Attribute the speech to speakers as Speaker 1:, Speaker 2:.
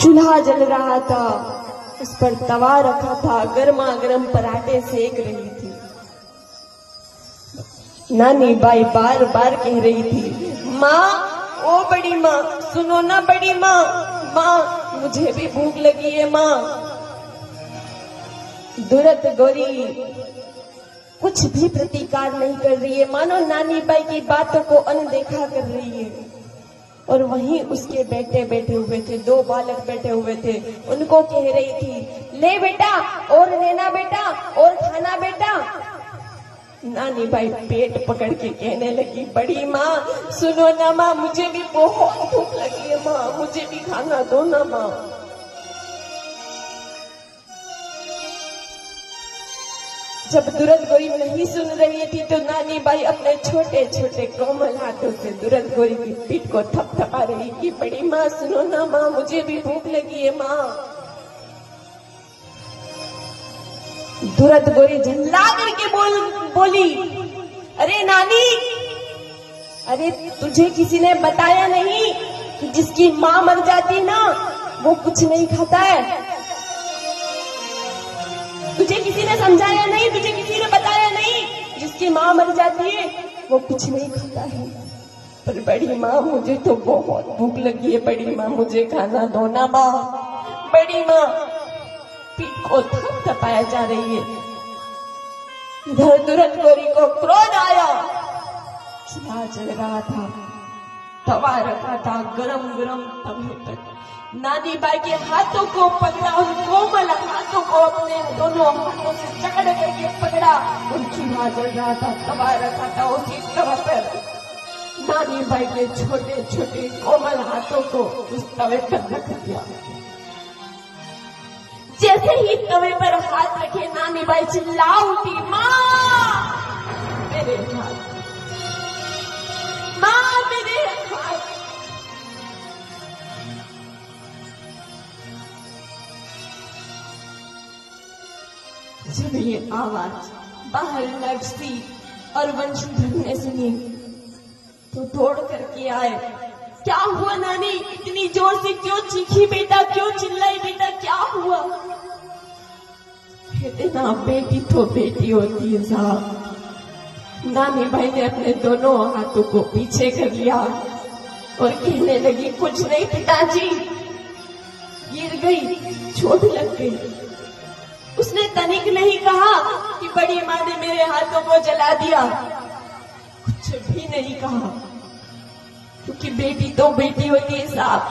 Speaker 1: चूल्हा जल रहा था, उस पर तवा रखा था, गर्मा गर्म पराठे सेक रही थी। नानी बाई बार बार कह रही थी, माँ, ओ बड़ी माँ, सुनो ना बड़ी माँ, माँ मुझे भी भूख लगी है माँ। दुरत गौरी कुछ भी प्रतिकार नहीं कर रही है, मानो नानी बाई की बातों को अनदेखा कर रही है। और वहीं उसके बेटे बैठे हुए थे, दो बालक बैठे हुए थे, उनको कह रही थी, ले बेटा और लेना बेटा और खाना बेटा। नानी बाई पेट पकड़ के कहने लगी, बड़ी माँ सुनो ना माँ, मुझे भी बहुत भूख लगी है माँ, मुझे भी खाना दो ना माँ। जब दुरत गौरी नहीं सुन रही थी तो नानी बाई अपने छोटे छोटे कोमल हाथों से दुरत गौरी की पीठ को थपथपा रही कि बड़ी माँ सुनो ना माँ, मुझे भी भूख लगी है माँ। दुरत गौरी झल्ला करके बोली, अरे नानी, अरे तुझे किसी ने बताया नहीं कि जिसकी माँ मर जाती ना वो कुछ नहीं खाता है? तुझे किसी ने समझाया नहीं, तुझे किसी ने बताया नहीं, जिसकी माँ मर जाती है वो कुछ नहीं खाता है? पर बड़ी माँ मुझे तो बहुत भूख लगी है, बड़ी माँ मुझे खाना दो ना माँ। बड़ी माँ पीठ को थपथपाया जा रही है। इधर दुरत गौरी को क्रोध आया, चूल्हा जल रहा था, तवा रखा था गरम गरम तवे पर। नानी बाई के हाथों को पकड़ा, उन कोमल हाथों को अपने दोनों हाथों से जकड़ करके पकड़ा। उन चूल्हा जल रहा था, तवा रखा था, उसी तवा पर नानी बाई के छोटे छोटे कोमल हाथों को उस तवे पर रख दिया। जैसे ही तवे पर हाथ रखे नानी बाई चिल्ला उठी, माँ मेरे हाथ, माँ मेरे हाथ। जब ये आवाज बाहर नरसी और वंशीधर ने सुनी तो दौड़ करके आए। क्या हुआ नानी, इतनी जोर से क्यों चीखी बेटा, क्यों चिल्लाई बेटा, क्या हुआ? कहते ना, बेटी तो बेटी होती है साहब। नानी भाई ने अपने दोनों हाथों को पीछे कर लिया और कहने लगी, कुछ नहीं पिताजी, गिर गई, चोट लग गई। उसने तनिक नहीं कहा कि बड़ी माँ ने मेरे हाथों को जला दिया, कुछ भी नहीं कहा, क्योंकि बेटी तो बेटी होती है साहब।